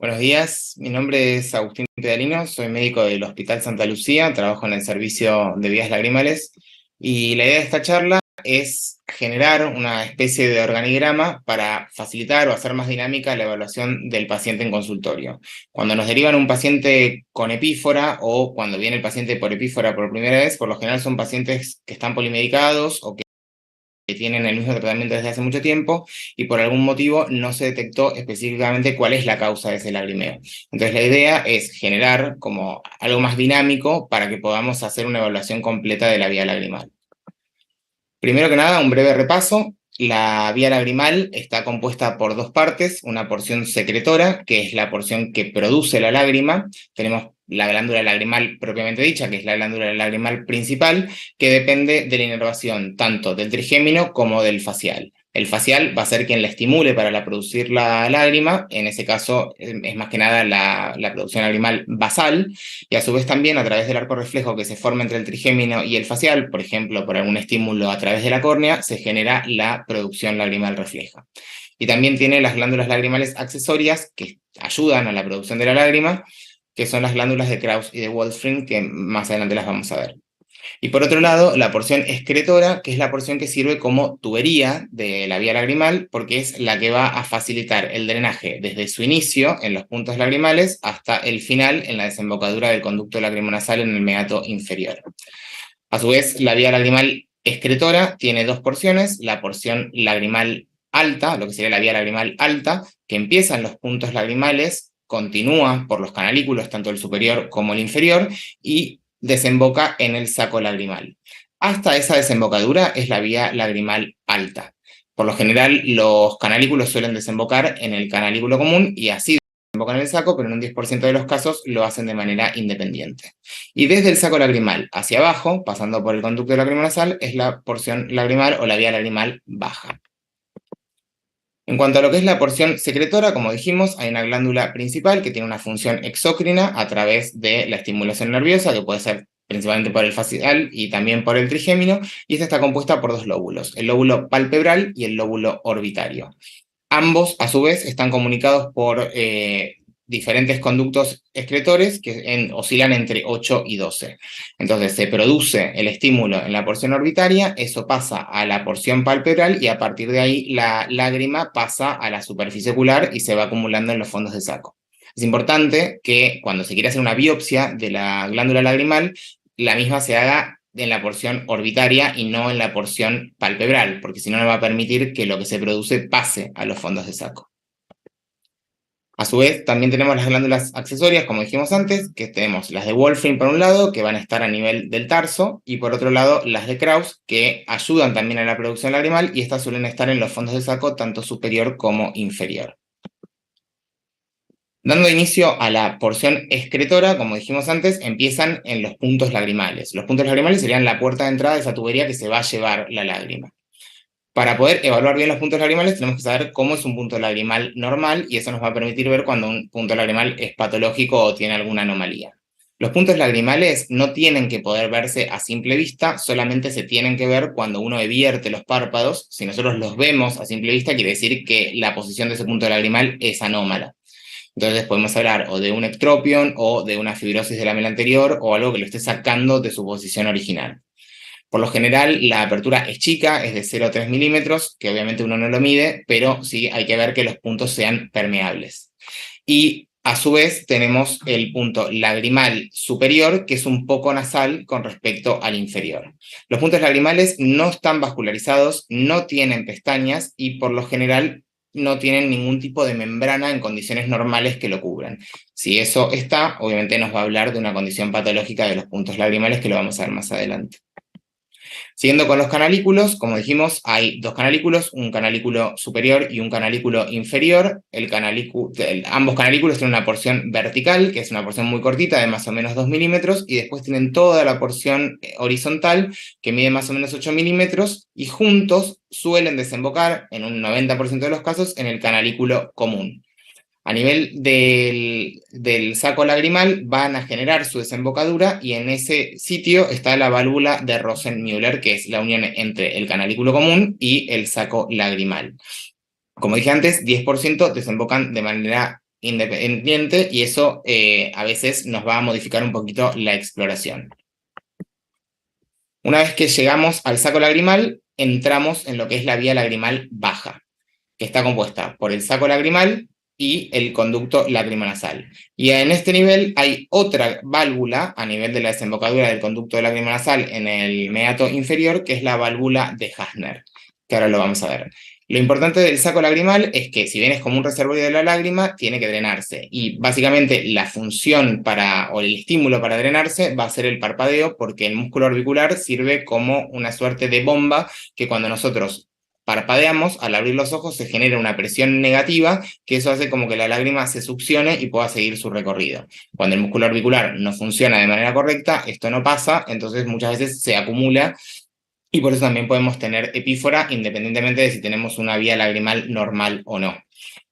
Buenos días, mi nombre es Agustín Pedalino, soy médico del Hospital Santa Lucía, trabajo en el servicio de vías lagrimales y la idea de esta charla es generar una especie de organigrama para facilitar o hacer más dinámica la evaluación del paciente en consultorio. Cuando nos derivan un paciente con epífora o cuando viene el paciente por epífora por primera vez, por lo general son pacientes que están polimedicados o que tienen el mismo tratamiento desde hace mucho tiempo y por algún motivo no se detectó específicamente cuál es la causa de ese lagrimeo. Entonces la idea es generar como algo más dinámico para que podamos hacer una evaluación completa de la vía lagrimal. Primero que nada, un breve repaso. La vía lagrimal está compuesta por dos partes, una porción secretora, que es la porción que produce la lágrima. Tenemos la glándula lagrimal propiamente dicha, que es la glándula lagrimal principal, que depende de la inervación tanto del trigémino como del facial. El facial va a ser quien la estimule para producir la lágrima, en ese caso es más que nada la producción lagrimal basal, y a su vez también a través del arco reflejo que se forma entre el trigémino y el facial, por ejemplo, por algún estímulo a través de la córnea, se genera la producción lagrimal refleja. Y también tiene las glándulas lagrimales accesorias que ayudan a la producción de la lágrima, que son las glándulas de Krauss y de Wolfram, que más adelante las vamos a ver. Y por otro lado, la porción excretora, que es la porción que sirve como tubería de la vía lagrimal, porque es la que va a facilitar el drenaje desde su inicio en los puntos lagrimales hasta el final en la desembocadura del conducto lacrimonasal en el meato inferior. A su vez, la vía lagrimal excretora tiene dos porciones, la porción lagrimal alta, lo que sería la vía lagrimal alta, que empieza en los puntos lagrimales, continúa por los canalículos, tanto el superior como el inferior, y desemboca en el saco lagrimal. Hasta esa desembocadura es la vía lagrimal alta. Por lo general, los canalículos suelen desembocar en el canalículo común y así desembocan en el saco, pero en un 10% de los casos lo hacen de manera independiente. Y desde el saco lagrimal hacia abajo, pasando por el conducto lacrimonasal, es la porción lagrimal o la vía lagrimal baja. En cuanto a lo que es la porción secretora, como dijimos, hay una glándula principal que tiene una función exócrina a través de la estimulación nerviosa, que puede ser principalmente por el facial y también por el trigémino, y esta está compuesta por dos lóbulos, el lóbulo palpebral y el lóbulo orbitario. Ambos, a su vez, están comunicados por diferentes conductos excretores que oscilan entre 8 y 12. Entonces se produce el estímulo en la porción orbitaria, eso pasa a la porción palpebral y a partir de ahí la lágrima pasa a la superficie ocular y se va acumulando en los fondos de saco. Es importante que cuando se quiere hacer una biopsia de la glándula lagrimal, la misma se haga en la porción orbitaria y no en la porción palpebral, porque si no, no va a permitir que lo que se produce pase a los fondos de saco. A su vez, también tenemos las glándulas accesorias, como dijimos antes, que tenemos las de Wolfram por un lado, que van a estar a nivel del tarso, y por otro lado las de Krauss, que ayudan también a la producción lagrimal, y estas suelen estar en los fondos de saco, tanto superior como inferior. Dando inicio a la porción excretora, como dijimos antes, empiezan en los puntos lagrimales. Los puntos lagrimales serían la puerta de entrada de esa tubería que se va a llevar la lágrima. Para poder evaluar bien los puntos lagrimales tenemos que saber cómo es un punto lagrimal normal y eso nos va a permitir ver cuando un punto lagrimal es patológico o tiene alguna anomalía. Los puntos lagrimales no tienen que poder verse a simple vista, solamente se tienen que ver cuando uno evierte los párpados. Si nosotros los vemos a simple vista, quiere decir que la posición de ese punto lagrimal es anómala. Entonces podemos hablar o de un ectropion o de una fibrosis de la lamela anterior o algo que lo esté sacando de su posición original. Por lo general, la apertura es chica, es de 0,3 milímetros, que obviamente uno no lo mide, pero sí hay que ver que los puntos sean permeables. Y a su vez tenemos el punto lagrimal superior, que es un poco nasal con respecto al inferior. Los puntos lagrimales no están vascularizados, no tienen pestañas y por lo general no tienen ningún tipo de membrana en condiciones normales que lo cubran. Si eso está, obviamente nos va a hablar de una condición patológica de los puntos lagrimales que lo vamos a ver más adelante. Siguiendo con los canalículos, como dijimos, hay dos canalículos, un canalículo superior y un canalículo inferior. Ambos canalículos tienen una porción vertical, que es una porción muy cortita, de más o menos 2 milímetros, y después tienen toda la porción horizontal, que mide más o menos 8 milímetros, y juntos suelen desembocar, en un 90% de los casos, en el canalículo común. A nivel del saco lagrimal van a generar su desembocadura y en ese sitio está la válvula de Rosen-Müller, que es la unión entre el canalículo común y el saco lagrimal. Como dije antes, 10% desembocan de manera independiente y eso a veces nos va a modificar un poquito la exploración. Una vez que llegamos al saco lagrimal, entramos en lo que es la vía lagrimal baja, que está compuesta por el saco lagrimal y el conducto lagrimonasal. Y en este nivel hay otra válvula a nivel de la desembocadura del conducto lagrimonasal en el meato inferior, que es la válvula de Hasner, que ahora lo vamos a ver. Lo importante del saco lagrimal es que, si bien es como un reservorio de la lágrima, tiene que drenarse. Y básicamente la función o el estímulo para drenarse va a ser el parpadeo, porque el músculo orbicular sirve como una suerte de bomba que cuando nosotros parpadeamos, al abrir los ojos se genera una presión negativa, que eso hace como que la lágrima se succione y pueda seguir su recorrido. Cuando el músculo orbicular no funciona de manera correcta, esto no pasa, entonces muchas veces se acumula y por eso también podemos tener epífora independientemente de si tenemos una vía lagrimal normal o no.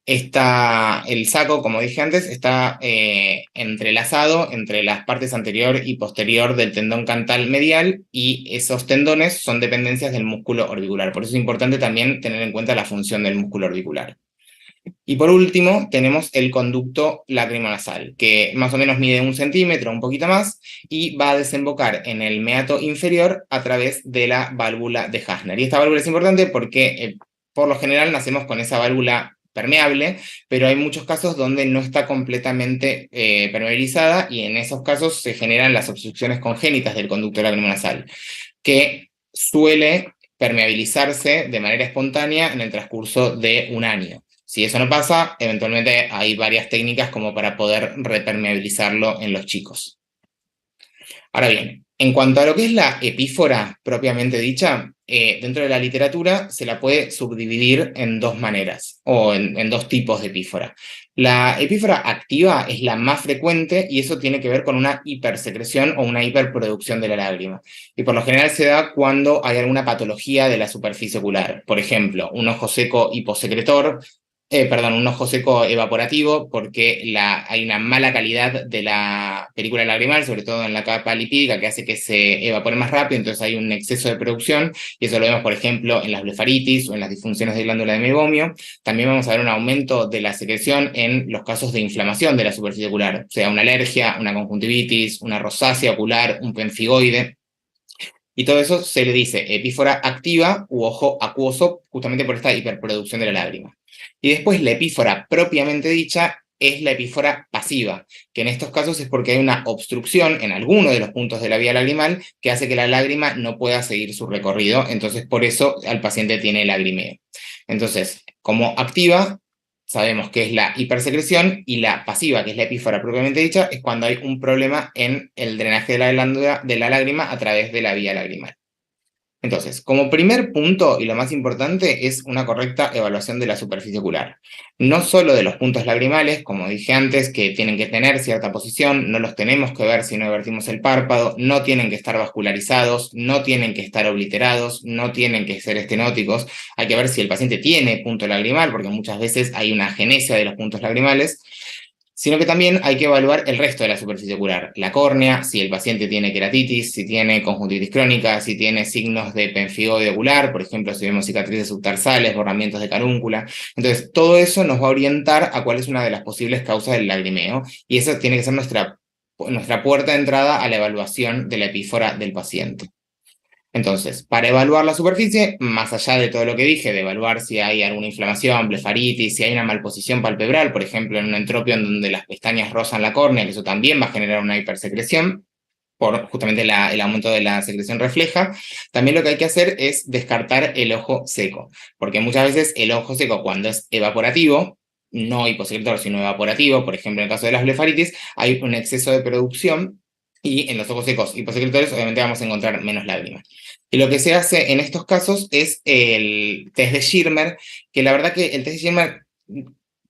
El saco, como dije antes, está entrelazado entre las partes anterior y posterior del tendón cantal medial y esos tendones son dependencias del músculo orbicular. Por eso es importante también tener en cuenta la función del músculo orbicular. Y por último, tenemos el conducto lacrimonasal, que más o menos mide 1 centímetro, un poquito más, y va a desembocar en el meato inferior a través de la válvula de Hasner. Y esta válvula es importante porque por lo general nacemos con esa válvula permeable, pero hay muchos casos donde no está completamente permeabilizada y en esos casos se generan las obstrucciones congénitas del conducto lacrimonasal, que suele permeabilizarse de manera espontánea en el transcurso de un año. Si eso no pasa, eventualmente hay varias técnicas como para poder repermeabilizarlo en los chicos. Ahora bien, en cuanto a lo que es la epífora propiamente dicha, dentro de la literatura se la puede subdividir en dos maneras, o en dos tipos de epífora. La epífora activa es la más frecuente y eso tiene que ver con una hipersecreción o una hiperproducción de la lágrima. Y por lo general se da cuando hay alguna patología de la superficie ocular. Por ejemplo, un ojo seco hiposecretor, un ojo seco evaporativo, porque hay una mala calidad de la película lagrimal, sobre todo en la capa lipídica, que hace que se evapore más rápido, entonces hay un exceso de producción, y eso lo vemos, por ejemplo, en las blefaritis o en las disfunciones de glándula de mebomio. También vamos a ver un aumento de la secreción en los casos de inflamación de la superficie ocular, o sea, una alergia, una conjuntivitis, una rosácea ocular, un pemfigoide. Y todo eso se le dice epífora activa u ojo acuoso, justamente por esta hiperproducción de la lágrima. Y después la epífora propiamente dicha es la epífora pasiva, que en estos casos es porque hay una obstrucción en alguno de los puntos de la vía lagrimal que hace que la lágrima no pueda seguir su recorrido, entonces por eso el paciente tiene lagrimeo. Entonces, como activa, sabemos que es la hipersecreción, y la pasiva, que es la epífora propiamente dicha, es cuando hay un problema en el drenaje de la glándula de la lágrima a través de la vía lagrimal. Entonces, como primer punto y lo más importante es una correcta evaluación de la superficie ocular. No solo de los puntos lagrimales, como dije antes, que tienen que tener cierta posición, no los tenemos que ver si no invertimos el párpado, no tienen que estar vascularizados, no tienen que estar obliterados, no tienen que ser estenóticos. Hay que ver si el paciente tiene punto lagrimal, porque muchas veces hay una agenesia de los puntos lagrimales, sino que también hay que evaluar el resto de la superficie ocular, la córnea, si el paciente tiene queratitis, si tiene conjuntivitis crónica, si tiene signos de pemfigoide ocular, por ejemplo, si vemos cicatrices subtarsales, borramientos de carúncula. Entonces, todo eso nos va a orientar a cuál es una de las posibles causas del lagrimeo, y esa tiene que ser nuestra puerta de entrada a la evaluación de la epífora del paciente. Entonces, para evaluar la superficie, más allá de todo lo que dije, de evaluar si hay alguna inflamación, blefaritis, si hay una malposición palpebral, por ejemplo, en un entropio en donde las pestañas rozan la córnea, que eso también va a generar una hipersecreción, por justamente el aumento de la secreción refleja, también lo que hay que hacer es descartar el ojo seco, porque muchas veces el ojo seco, cuando es evaporativo, no hiposecretor, sino evaporativo, por ejemplo, en el caso de las blefaritis, hay un exceso de producción, y en los ojos secos hiposecretores obviamente vamos a encontrar menos lágrimas. Y lo que se hace en estos casos es el test de Schirmer, que la verdad que el test de Schirmer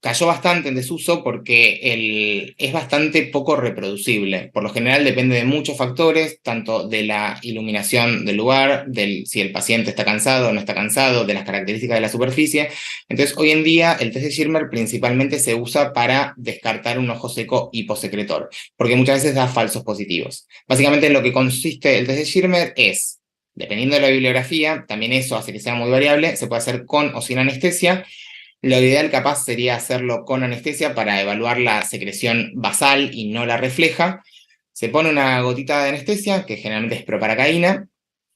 cayó bastante en desuso porque es bastante poco reproducible. Por lo general depende de muchos factores, tanto de la iluminación del lugar, si el paciente está cansado o no está cansado, de las características de la superficie. Entonces, hoy en día el test de Schirmer principalmente se usa para descartar un ojo seco hiposecretor, porque muchas veces da falsos positivos. Básicamente en lo que consiste el test de Schirmer es, dependiendo de la bibliografía, también eso hace que sea muy variable, se puede hacer con o sin anestesia. Lo ideal capaz sería hacerlo con anestesia para evaluar la secreción basal y no la refleja. Se pone una gotita de anestesia, que generalmente es proparacaína,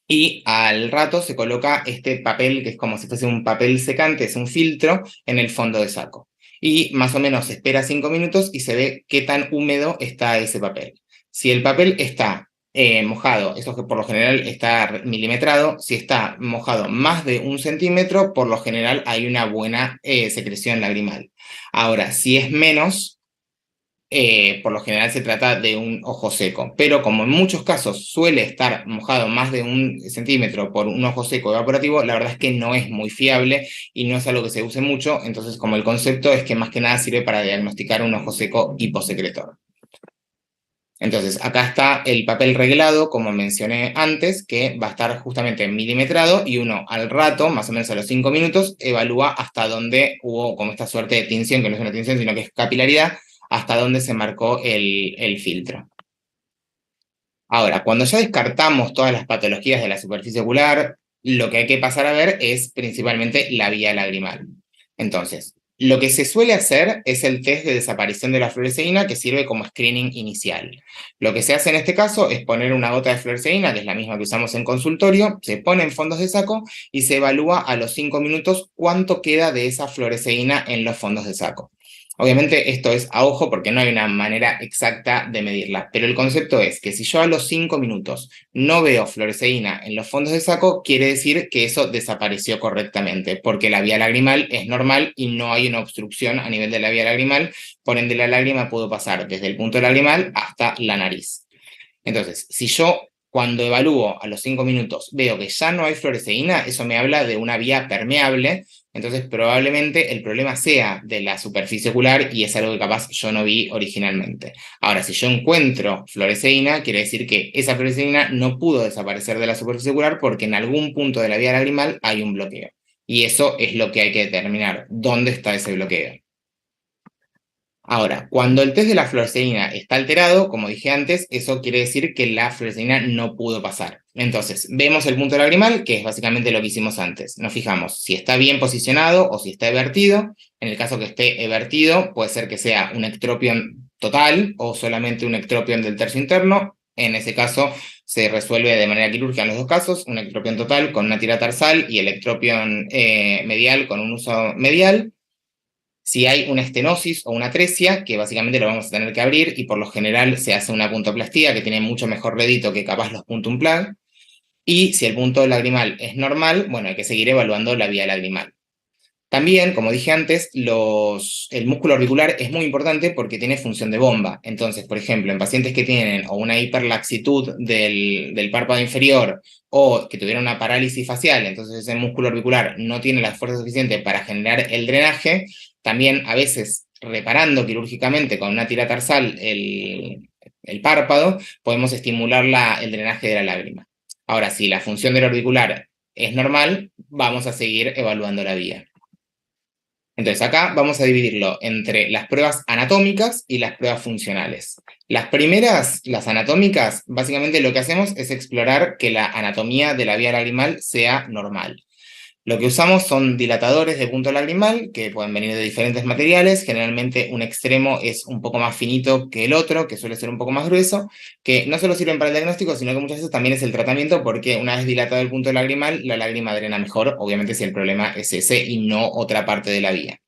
y al rato se coloca este papel, que es como si fuese un papel secante, es un filtro, en el fondo de saco. Y más o menos se espera 5 minutos y se ve qué tan húmedo está ese papel. Si el papel está mojado, eso que por lo general está milimetrado, si está mojado más de 1 centímetro, por lo general hay una buena secreción lagrimal. Ahora, si es menos, por lo general se trata de un ojo seco, pero como en muchos casos suele estar mojado más de 1 centímetro por un ojo seco evaporativo, la verdad es que no es muy fiable y no es algo que se use mucho, entonces como el concepto es que más que nada sirve para diagnosticar un ojo seco hiposecretor. Entonces, acá está el papel reglado, como mencioné antes, que va a estar justamente milimetrado y uno al rato, más o menos a los 5 minutos, evalúa hasta dónde hubo como esta suerte de tinción, que no es una tinción, sino que es capilaridad, hasta dónde se marcó el filtro. Ahora, cuando ya descartamos todas las patologías de la superficie ocular, lo que hay que pasar a ver es principalmente la vía lagrimal. Entonces, lo que se suele hacer es el test de desaparición de la fluoresceína, que sirve como screening inicial. Lo que se hace en este caso es poner una gota de fluoresceína, que es la misma que usamos en consultorio, se pone en fondos de saco y se evalúa a los 5 minutos cuánto queda de esa fluoresceína en los fondos de saco. Obviamente esto es a ojo porque no hay una manera exacta de medirla, pero el concepto es que si yo a los 5 minutos no veo fluoresceína en los fondos de saco, quiere decir que eso desapareció correctamente, porque la vía lagrimal es normal y no hay una obstrucción a nivel de la vía lagrimal, por ende la lágrima puede pasar desde el punto lagrimal hasta la nariz. Entonces, si yo cuando evalúo a los 5 minutos veo que ya no hay fluoresceína, eso me habla de una vía permeable, entonces probablemente el problema sea de la superficie ocular y es algo que capaz yo no vi originalmente. Ahora, si yo encuentro fluoresceína, quiere decir que esa fluoresceína no pudo desaparecer de la superficie ocular porque en algún punto de la vía lagrimal hay un bloqueo. Y eso es lo que hay que determinar, dónde está ese bloqueo. Ahora, cuando el test de la fluoresceína está alterado, como dije antes, eso quiere decir que la fluoresceína no pudo pasar. Entonces, vemos el punto lagrimal, que es básicamente lo que hicimos antes. Nos fijamos si está bien posicionado o si está evertido. En el caso que esté evertido, puede ser que sea un ectropión total o solamente un ectropión del tercio interno. En ese caso, se resuelve de manera quirúrgica en los dos casos, un ectropión total con una tira tarsal y el ectropión medial con un uso medial. Si hay una estenosis o una atresia, que básicamente lo vamos a tener que abrir y por lo general se hace una puntoplastía que tiene mucho mejor rédito que capaz los puntum plug. Y si el punto lagrimal es normal, bueno, hay que seguir evaluando la vía lagrimal. También, como dije antes, el músculo orbicular es muy importante porque tiene función de bomba. Entonces, por ejemplo, en pacientes que tienen o una hiperlaxitud del párpado inferior o que tuvieron una parálisis facial, entonces ese músculo orbicular no tiene la fuerza suficiente para generar el drenaje, también a veces reparando quirúrgicamente con una tira tarsal el párpado, podemos estimular el drenaje de la lágrima. Ahora, si la función del orbicular es normal, vamos a seguir evaluando la vía. Entonces acá vamos a dividirlo entre las pruebas anatómicas y las pruebas funcionales. Las primeras, las anatómicas, básicamente lo que hacemos es explorar que la anatomía de la vía lagrimal sea normal. Lo que usamos son dilatadores de punto lagrimal, que pueden venir de diferentes materiales. Generalmente un extremo es un poco más finito que el otro, que suele ser un poco más grueso, que no solo sirven para el diagnóstico, sino que muchas veces también es el tratamiento, porque una vez dilatado el punto lagrimal, la lágrima drena mejor, obviamente si el problema es ese y no otra parte de la vía.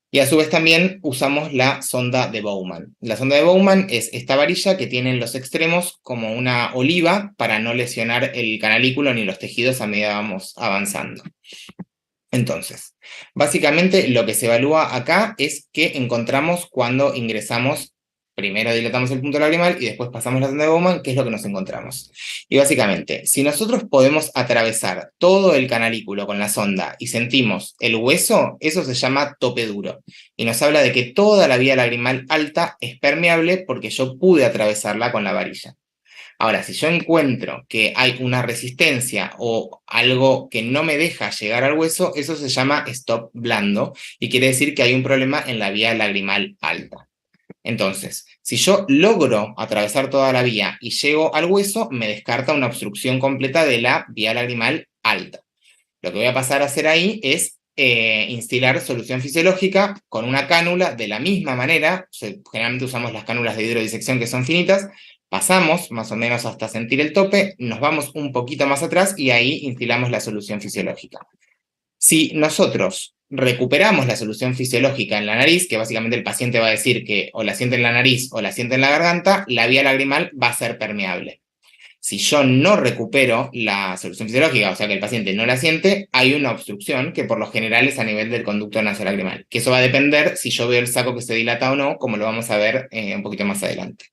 Y a su vez también usamos la sonda de Bowman. La sonda de Bowman es esta varilla que tiene en los extremos como una oliva para no lesionar el canalículo ni los tejidos a medida que vamos avanzando. Entonces, básicamente lo que se evalúa acá es qué encontramos cuando ingresamos. Primero dilatamos el punto lagrimal y después pasamos la sonda de Bowman, qué es lo que nos encontramos. Y básicamente, si nosotros podemos atravesar todo el canalículo con la sonda y sentimos el hueso, eso se llama tope duro. Y nos habla de que toda la vía lagrimal alta es permeable porque yo pude atravesarla con la varilla. Ahora, si yo encuentro que hay una resistencia o algo que no me deja llegar al hueso, eso se llama stop blando y quiere decir que hay un problema en la vía lagrimal alta. Entonces, si yo logro atravesar toda la vía y llego al hueso, me descarta una obstrucción completa de la vía lagrimal alta. Lo que voy a pasar a hacer ahí es instilar solución fisiológica con una cánula de la misma manera. Generalmente usamos las cánulas de hidrodisección que son finitas, pasamos más o menos hasta sentir el tope, nos vamos un poquito más atrás y ahí instilamos la solución fisiológica. Si nosotros recuperamos la solución fisiológica en la nariz, que básicamente el paciente va a decir que o la siente en la nariz o la siente en la garganta, la vía lagrimal va a ser permeable. Si yo no recupero la solución fisiológica, o sea que el paciente no la siente, hay una obstrucción que por lo general es a nivel del conducto nasolagrimal, que eso va a depender si yo veo el saco que se dilata o no, como lo vamos a ver un poquito más adelante.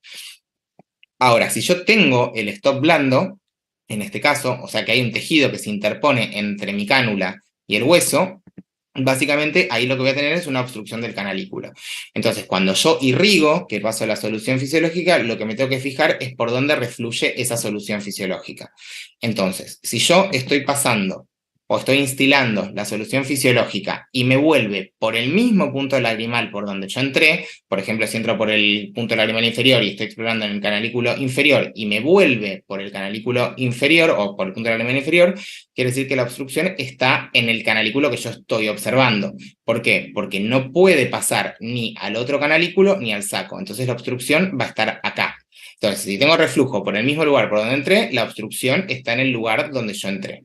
Ahora, si yo tengo el stop blando, en este caso, o sea que hay un tejido que se interpone entre mi cánula y el hueso, básicamente ahí lo que voy a tener es una obstrucción del canalículo. Entonces, cuando yo irrigo, que paso la solución fisiológica, lo que me tengo que fijar es por dónde refluye esa solución fisiológica. Entonces, si yo estoy pasando o estoy instilando la solución fisiológica y me vuelve por el mismo punto lagrimal por donde yo entré, por ejemplo, si entro por el punto lagrimal inferior y estoy explorando en el canalículo inferior y me vuelve por el canalículo inferior o por el punto lagrimal inferior, quiere decir que la obstrucción está en el canalículo que yo estoy observando. ¿Por qué? Porque no puede pasar ni al otro canalículo ni al saco. Entonces la obstrucción va a estar acá. Entonces, si tengo reflujo por el mismo lugar por donde entré, la obstrucción está en el lugar donde yo entré.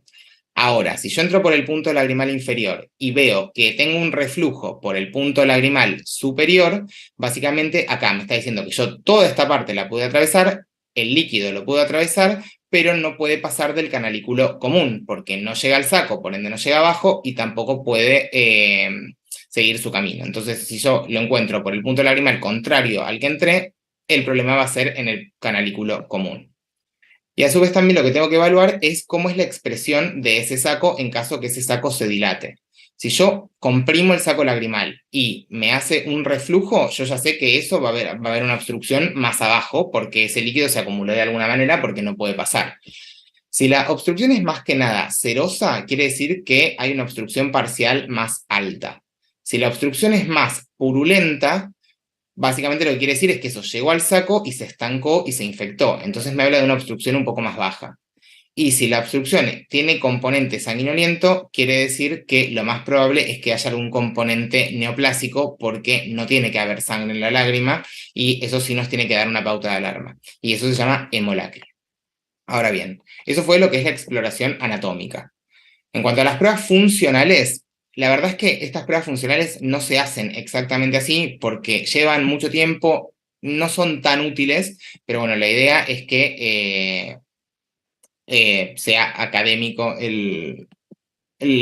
Ahora, si yo entro por el punto lagrimal inferior y veo que tengo un reflujo por el punto lagrimal superior, básicamente acá me está diciendo que yo toda esta parte la pude atravesar, el líquido lo pude atravesar, pero no puede pasar del canalículo común, porque no llega al saco, por ende no llega abajo y tampoco puede seguir su camino. Entonces, si yo lo encuentro por el punto lagrimal contrario al que entré, el problema va a ser en el canalículo común. Y a su vez también lo que tengo que evaluar es cómo es la expresión de ese saco en caso que ese saco se dilate. Si yo comprimo el saco lagrimal y me hace un reflujo, yo ya sé que eso va a haber una obstrucción más abajo porque ese líquido se acumuló de alguna manera porque no puede pasar. Si la obstrucción es más que nada serosa, quiere decir que hay una obstrucción parcial más alta. Si la obstrucción es más purulenta, básicamente lo que quiere decir es que eso llegó al saco y se estancó y se infectó. Entonces me habla de una obstrucción un poco más baja. Y si la obstrucción tiene componente sanguinoliento, quiere decir que lo más probable es que haya algún componente neoplásico porque no tiene que haber sangre en la lágrima y eso sí nos tiene que dar una pauta de alarma. Y eso se llama hemolacria. Ahora bien, eso fue lo que es la exploración anatómica. En cuanto a las pruebas funcionales, la verdad es que estas pruebas funcionales no se hacen exactamente así porque llevan mucho tiempo, no son tan útiles, pero bueno, la idea es que sea académico el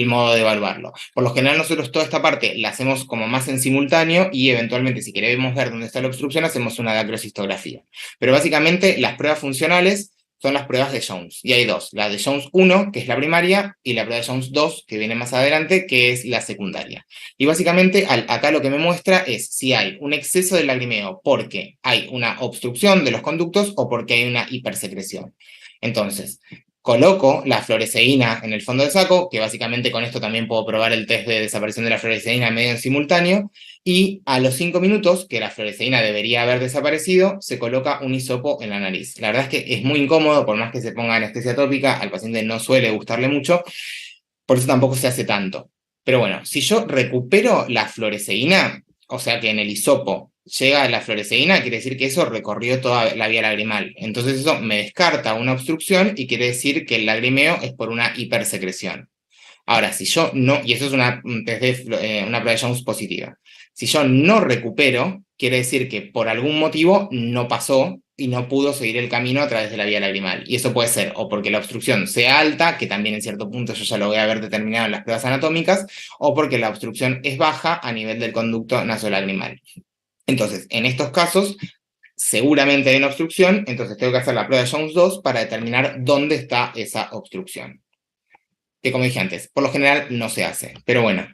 modo de evaluarlo. Por lo general nosotros toda esta parte la hacemos como más en simultáneo y eventualmente si queremos ver dónde está la obstrucción hacemos una dacrocistografía. Pero básicamente las pruebas funcionales son las pruebas de Jones. Y hay dos, la de Jones 1, que es la primaria, y la prueba de Jones 2, que viene más adelante, que es la secundaria. Y básicamente acá lo que me muestra es si hay un exceso de lagrimeo porque hay una obstrucción de los conductos o porque hay una hipersecreción. Entonces, coloco la fluoresceína en el fondo del saco, que básicamente con esto también puedo probar el test de desaparición de la fluoresceína medio en simultáneo, y a los 5 minutos, que la fluoresceína debería haber desaparecido, se coloca un hisopo en la nariz. La verdad es que es muy incómodo, por más que se ponga anestesia tópica, al paciente no suele gustarle mucho, por eso tampoco se hace tanto. Pero bueno, si yo recupero la fluoresceína, o sea que en el hisopo llega la fluoresceína, quiere decir que eso recorrió toda la vía lagrimal. Entonces eso me descarta una obstrucción y quiere decir que el lagrimeo es por una hipersecreción. Ahora, si yo no, y eso es una prueba de Jones positiva, si yo no recupero, quiere decir que por algún motivo no pasó y no pudo seguir el camino a través de la vía lagrimal. Y eso puede ser o porque la obstrucción sea alta, que también en cierto punto yo ya lo voy a haber determinado en las pruebas anatómicas, o porque la obstrucción es baja a nivel del conducto nasolagrimal. Entonces, en estos casos, seguramente hay una obstrucción, entonces tengo que hacer la prueba de Jones 2 para determinar dónde está esa obstrucción. Que como dije antes, por lo general no se hace, pero bueno,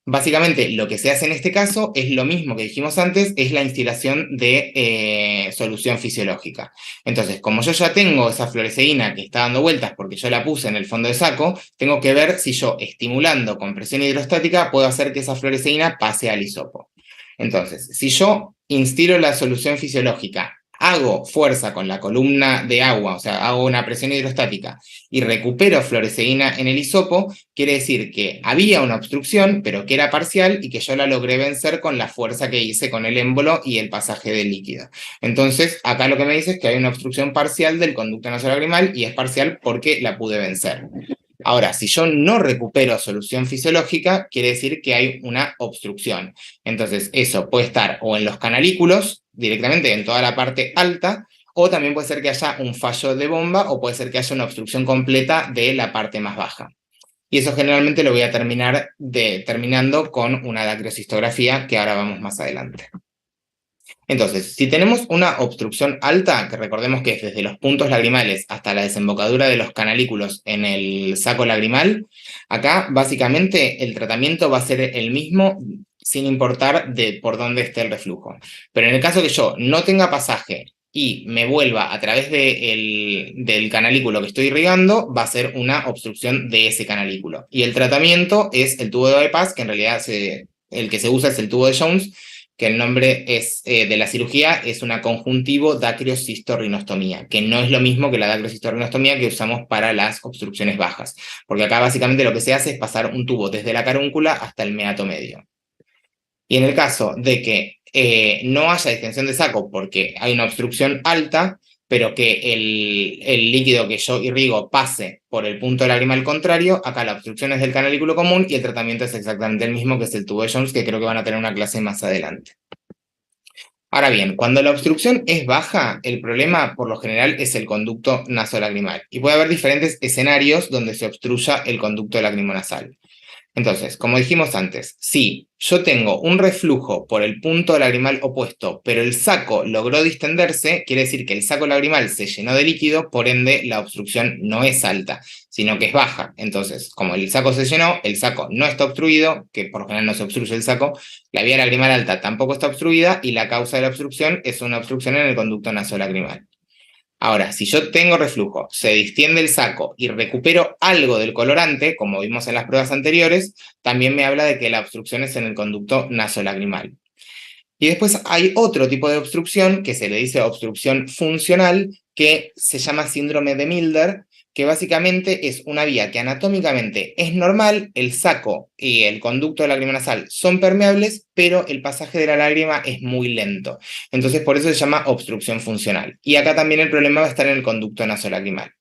básicamente lo que se hace en este caso es lo mismo que dijimos antes, es la instilación de solución fisiológica. Entonces, como yo ya tengo esa fluoresceína que está dando vueltas porque yo la puse en el fondo de saco, tengo que ver si yo estimulando con presión hidrostática puedo hacer que esa fluoresceína pase al hisopo. Entonces, si yo instilo la solución fisiológica hago fuerza con la columna de agua, o sea, hago una presión hidrostática y recupero fluoresceína en el hisopo, quiere decir que había una obstrucción, pero que era parcial y que yo la logré vencer con la fuerza que hice con el émbolo y el pasaje del líquido. Entonces, acá lo que me dice es que hay una obstrucción parcial del conducto nasolagrimal y es parcial porque la pude vencer. Ahora, si yo no recupero solución fisiológica, quiere decir que hay una obstrucción. Entonces, eso puede estar o en los canalículos, directamente en toda la parte alta, o también puede ser que haya un fallo de bomba o puede ser que haya una obstrucción completa de la parte más baja. Y eso generalmente lo voy a terminar terminando con una dacrocistografía que ahora vamos más adelante. Entonces, si tenemos una obstrucción alta, que recordemos que es desde los puntos lagrimales hasta la desembocadura de los canalículos en el saco lagrimal, acá básicamente el tratamiento va a ser el mismo sin importar por dónde esté el reflujo. Pero en el caso que yo no tenga pasaje y me vuelva a través del canalículo que estoy irrigando, va a ser una obstrucción de ese canalículo. Y el tratamiento es el tubo de bypass, que en realidad el que se usa es el tubo de Jones, que el nombre es, de la cirugía es una conjuntivo dacriocistorrinostomía, que no es lo mismo que la dacriocistorrinostomía que usamos para las obstrucciones bajas, porque acá básicamente lo que se hace es pasar un tubo desde la carúncula hasta el meato medio. Y en el caso de que no haya distensión de saco porque hay una obstrucción alta, pero que el líquido que yo irrigo pase por el punto lagrimal contrario, acá la obstrucción es del canalículo común y el tratamiento es exactamente el mismo, que es el tubo de Jones, que creo que van a tener una clase más adelante. Ahora bien, cuando la obstrucción es baja, el problema por lo general es el conducto nasolagrimal. Y puede haber diferentes escenarios donde se obstruya el conducto lacrimonasal. Entonces, como dijimos antes, si yo tengo un reflujo por el punto lagrimal opuesto, pero el saco logró distenderse, quiere decir que el saco lagrimal se llenó de líquido, por ende la obstrucción no es alta, sino que es baja. Entonces, como el saco se llenó, el saco no está obstruido, que por lo general no se obstruye el saco, la vía lagrimal alta tampoco está obstruida y la causa de la obstrucción es una obstrucción en el conducto nasolagrimal. Ahora, si yo tengo reflujo, se distiende el saco y recupero algo del colorante, como vimos en las pruebas anteriores, también me habla de que la obstrucción es en el conducto nasolagrimal. Y después hay otro tipo de obstrucción que se le dice obstrucción funcional, que se llama síndrome de Milder, que básicamente es una vía que anatómicamente es normal, el saco y el conducto lacrimonasal son permeables, pero el pasaje de la lágrima es muy lento. Entonces por eso se llama obstrucción funcional. Y acá también el problema va a estar en el conducto nasolagrimal.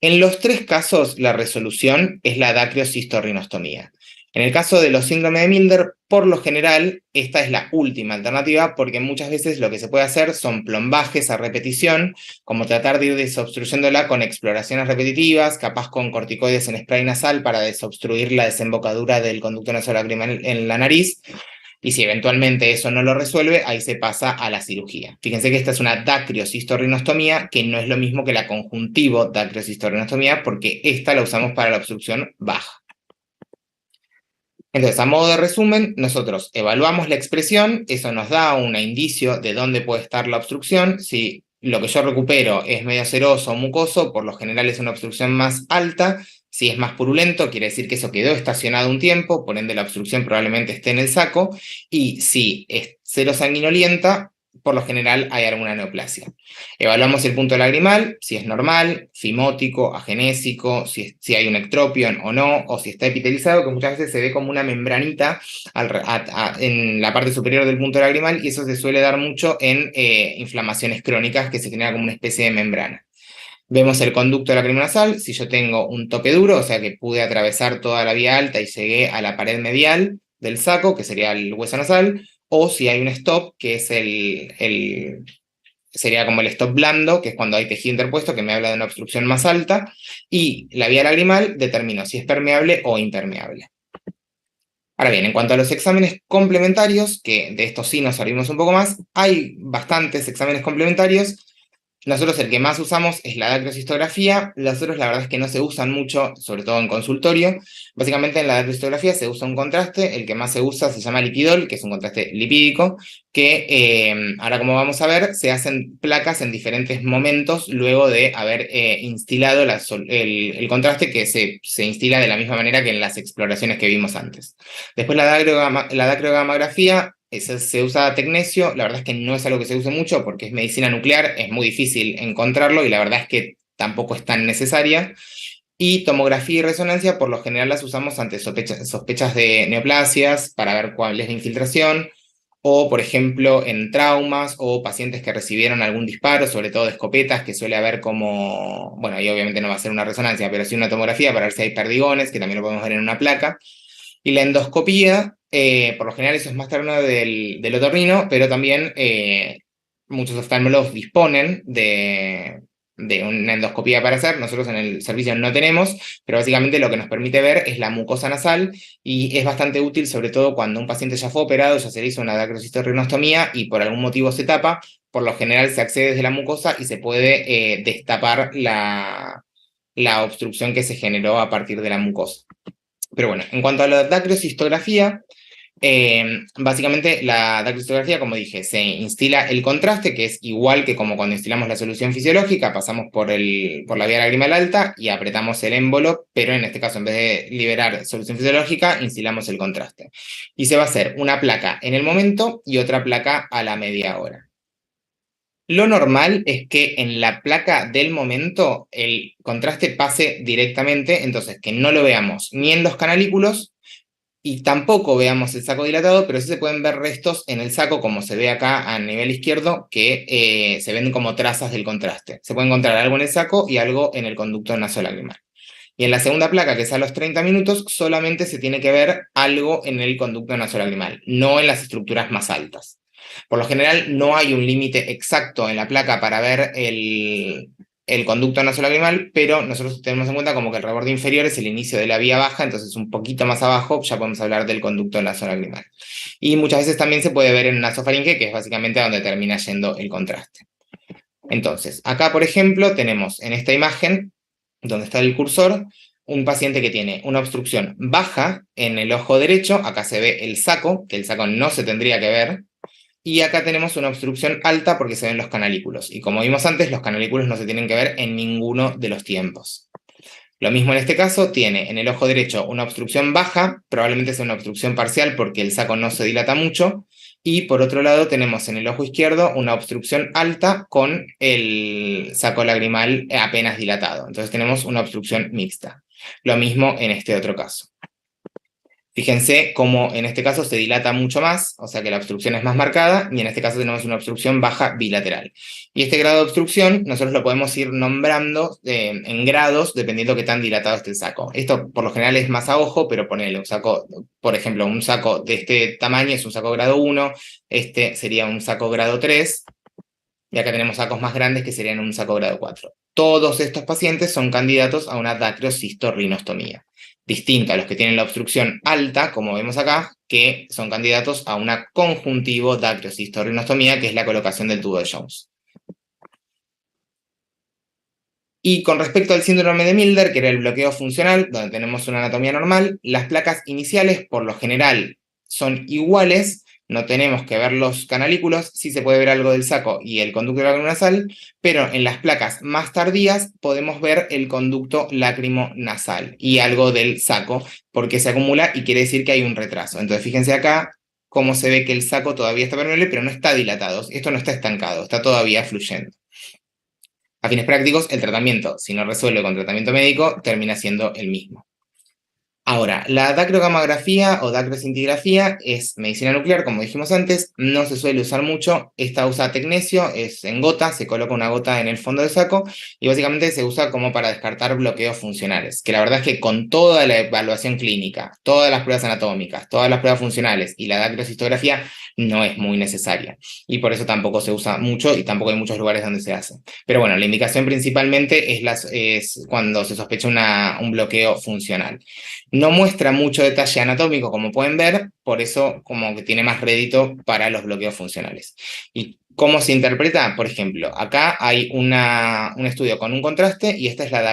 En los tres casos, la resolución es la dacriocistorrinostomía. En el caso de los síndromes de Milder, por lo general, esta es la última alternativa porque muchas veces lo que se puede hacer son plombajes a repetición, como tratar de ir desobstruyéndola con exploraciones repetitivas, capaz con corticoides en spray nasal para desobstruir la desembocadura del conducto nasolagrimal en la nariz. Y si eventualmente eso no lo resuelve, ahí se pasa a la cirugía. Fíjense que esta es una dacriocistorrinostomía, que no es lo mismo que la conjuntivo dacriocistorrinostomía, porque esta la usamos para la obstrucción baja. Entonces, a modo de resumen, nosotros evaluamos la expresión, eso nos da un indicio de dónde puede estar la obstrucción. Si lo que yo recupero es medio ceroso o mucoso, por lo general es una obstrucción más alta. Si es más purulento, quiere decir que eso quedó estacionado un tiempo, por ende la obstrucción probablemente esté en el saco. Y si es serosanguinolienta, por lo general hay alguna neoplasia. Evaluamos el punto lagrimal, si es normal, fimótico, agenésico, si hay un ectropion o no, o si está epitelizado, que muchas veces se ve como una membranita en la parte superior del punto lagrimal, y eso se suele dar mucho en inflamaciones crónicas, que se genera como una especie de membrana. Vemos el conducto lacrimonasal, si yo tengo un toque duro, o sea que pude atravesar toda la vía alta y llegué a la pared medial del saco, que sería el hueso nasal, o si hay un stop, que es sería como el stop blando, que es cuando hay tejido interpuesto, que me habla de una obstrucción más alta, y la vía lagrimal determino si es permeable o impermeable. Ahora bien, en cuanto a los exámenes complementarios, que de estos sí nos servimos un poco más, hay bastantes exámenes complementarios. Nosotros el que más usamos es la dacrocistografía, los otros la verdad es que no se usan mucho, sobre todo en consultorio. Básicamente en la dacrocistografía se usa un contraste, el que más se usa se llama liquidol, que es un contraste lipídico, que ahora como vamos a ver, se hacen placas en diferentes momentos luego de haber instilado el contraste, que se instila de la misma manera que en las exploraciones que vimos antes. Después la dacrogamografía se usa tecnesio, la verdad es que no es algo que se use mucho porque es medicina nuclear, es muy difícil encontrarlo y la verdad es que tampoco es tan necesaria. Y tomografía y resonancia, por lo general las usamos ante sospechas de neoplasias para ver cuál es la infiltración, o por ejemplo en traumas o pacientes que recibieron algún disparo, sobre todo de escopetas, que suele haber como, bueno, ahí obviamente no va a ser una resonancia, pero sí una tomografía para ver si hay perdigones, que también lo podemos ver en una placa. Y la endoscopía, por lo general eso es más terreno del otorrino, pero también muchos oftalmólogos disponen de una endoscopía para hacer. Nosotros en el servicio no tenemos, pero básicamente lo que nos permite ver es la mucosa nasal y es bastante útil, sobre todo cuando un paciente ya fue operado, ya se le hizo una dacrocistosrinostomía y por algún motivo se tapa. Por lo general se accede desde la mucosa y se puede destapar la obstrucción que se generó a partir de la mucosa. Pero bueno, en cuanto a la dacrocistografía, básicamente la dacrocistografía, como dije, se instila el contraste, que es igual que como cuando instilamos la solución fisiológica, pasamos por la vía lagrimal alta y apretamos el émbolo, pero en este caso, en vez de liberar solución fisiológica, instilamos el contraste. Y se va a hacer una placa en el momento y otra placa a la media hora. Lo normal es que en la placa del momento el contraste pase directamente, entonces que no lo veamos ni en los canalículos y tampoco veamos el saco dilatado, pero sí se pueden ver restos en el saco, como se ve acá a nivel izquierdo, que se ven como trazas del contraste. Se puede encontrar algo en el saco y algo en el conducto nasolagrimal. Y en la segunda placa, que es a los 30 minutos, solamente se tiene que ver algo en el conducto nasolagrimal, no en las estructuras más altas. Por lo general, no hay un límite exacto en la placa para ver el conducto nasolagrimal, pero nosotros tenemos en cuenta como que el reborde inferior es el inicio de la vía baja, entonces un poquito más abajo ya podemos hablar del conducto nasolagrimal. Y muchas veces también se puede ver en nasofaringe, que es básicamente a donde termina yendo el contraste. Entonces, acá, por ejemplo, tenemos en esta imagen, donde está el cursor, un paciente que tiene una obstrucción baja en el ojo derecho, acá se ve el saco, que el saco no se tendría que ver, y acá tenemos una obstrucción alta porque se ven los canalículos. Y como vimos antes, los canalículos no se tienen que ver en ninguno de los tiempos. Lo mismo en este caso, tiene en el ojo derecho una obstrucción baja, probablemente sea una obstrucción parcial porque el saco no se dilata mucho, y por otro lado tenemos en el ojo izquierdo una obstrucción alta con el saco lagrimal apenas dilatado. Entonces tenemos una obstrucción mixta. Lo mismo en este otro caso. Fíjense cómo en este caso se dilata mucho más, o sea que la obstrucción es más marcada, y en este caso tenemos una obstrucción baja bilateral. Y este grado de obstrucción nosotros lo podemos ir nombrando en grados dependiendo de qué tan dilatado esté el saco. Esto por lo general es más a ojo, pero ponele un saco, por ejemplo, un saco de este tamaño es un saco grado 1, este sería un saco grado 3, y acá tenemos sacos más grandes que serían un saco grado 4. Todos estos pacientes son candidatos a una dacrocistosrinostomía, distinto a los que tienen la obstrucción alta, como vemos acá, que son candidatos a una conjuntivo dacrocistosrinostomía, que es la colocación del tubo de Jones. Y con respecto al síndrome de Milder, que era el bloqueo funcional, donde tenemos una anatomía normal, las placas iniciales por lo general son iguales, no tenemos que ver los canalículos, sí se puede ver algo del saco y el conducto lacrimонasal, pero en las placas más tardías podemos ver el conducto lacrimonasal y algo del saco, porque se acumula y quiere decir que hay un retraso. Entonces fíjense acá cómo se ve que el saco todavía está permeable, pero no está dilatado, esto no está estancado, está todavía fluyendo. A fines prácticos, el tratamiento, si no resuelve con tratamiento médico, termina siendo el mismo. Ahora, la dacrogamografía o dacrocintigrafía es medicina nuclear, como dijimos antes, no se suele usar mucho. Esta usa tecnesio, es en gota, se coloca una gota en el fondo del saco y básicamente se usa como para descartar bloqueos funcionales, que la verdad es que con toda la evaluación clínica, todas las pruebas anatómicas, todas las pruebas funcionales y la dacrocistografía no es muy necesaria y por eso tampoco se usa mucho y tampoco hay muchos lugares donde se hace. Pero bueno, la indicación principalmente es cuando se sospecha un bloqueo funcional. No muestra mucho detalle anatómico, como pueden ver, por eso como que tiene más rédito para los bloqueos funcionales. ¿Y cómo se interpreta? Por ejemplo, acá hay un estudio con un contraste y esta es la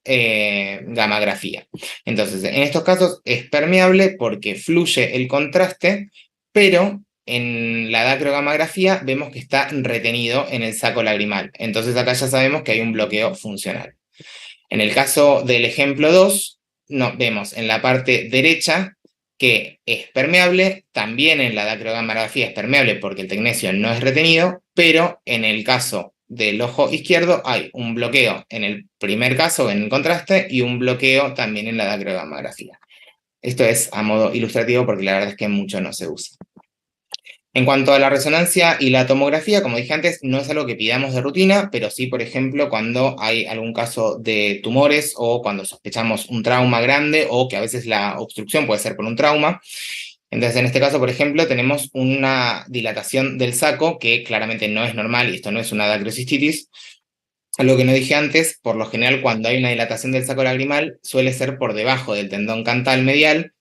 dacrogamografía. Entonces, en estos casos es permeable porque fluye el contraste, pero en la dacrogamografía vemos que está retenido en el saco lagrimal. Entonces acá ya sabemos que hay un bloqueo funcional. En el caso del ejemplo 2, vemos en la parte derecha que es permeable, también en la dacrogamografía es permeable porque el tecnecio no es retenido, pero en el caso del ojo izquierdo hay un bloqueo en el primer caso, en el contraste, y un bloqueo también en la dacrogamografía. Esto es a modo ilustrativo porque la verdad es que mucho no se usa. En cuanto a la resonancia y la tomografía, como dije antes, no es algo que pidamos de rutina, pero sí, por ejemplo, cuando hay algún caso de tumores o cuando sospechamos un trauma grande o que a veces la obstrucción puede ser por un trauma. Entonces, en este caso, por ejemplo, tenemos una dilatación del saco que claramente no es normal y esto no es una dacrocistitis. Algo que no dije antes, por lo general, cuando hay una dilatación del saco lagrimal, suele ser por debajo del tendón cantal medial.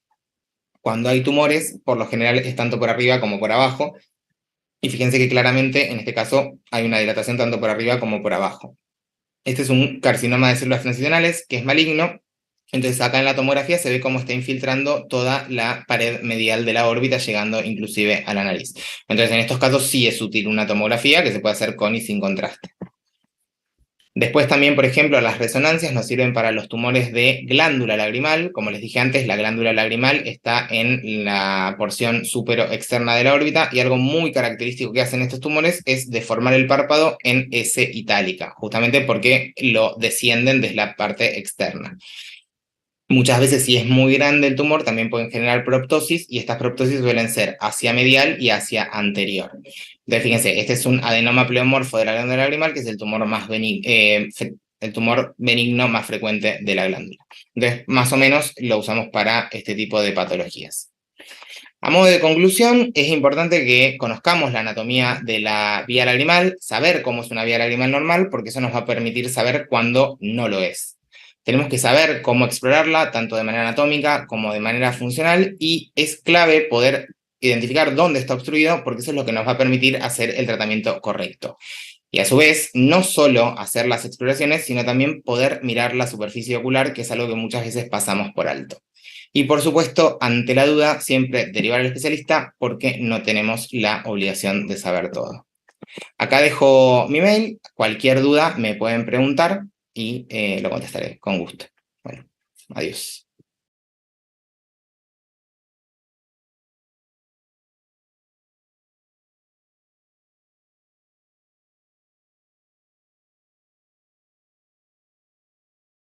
Cuando hay tumores, por lo general es tanto por arriba como por abajo. Y fíjense que claramente, en este caso, hay una dilatación tanto por arriba como por abajo. Este es un carcinoma de células transicionales que es maligno. Entonces acá en la tomografía se ve cómo está infiltrando toda la pared medial de la órbita, llegando inclusive a la nariz. Entonces en estos casos sí es útil una tomografía que se puede hacer con y sin contraste. Después también, por ejemplo, las resonancias nos sirven para los tumores de glándula lagrimal. Como les dije antes, la glándula lagrimal está en la porción externa de la órbita y algo muy característico que hacen estos tumores es deformar el párpado en S itálica, justamente porque lo descienden desde la parte externa. Muchas veces, si es muy grande el tumor, también pueden generar proptosis y estas proptosis suelen ser hacia medial y hacia anterior. Entonces, fíjense, este es un adenoma pleomorfo de la glándula lagrimal, que es el tumor el tumor benigno más frecuente de la glándula. Entonces, más o menos lo usamos para este tipo de patologías. A modo de conclusión, es importante que conozcamos la anatomía de la vía lagrimal, saber cómo es una vía lagrimal normal, porque eso nos va a permitir saber cuándo no lo es. Tenemos que saber cómo explorarla, tanto de manera anatómica como de manera funcional, y es clave poder identificar dónde está obstruido, porque eso es lo que nos va a permitir hacer el tratamiento correcto. Y a su vez, no solo hacer las exploraciones, sino también poder mirar la superficie ocular, que es algo que muchas veces pasamos por alto. Y por supuesto, ante la duda, siempre derivar al especialista porque no tenemos la obligación de saber todo. Acá dejo mi mail, cualquier duda me pueden preguntar y lo contestaré con gusto. Bueno, adiós.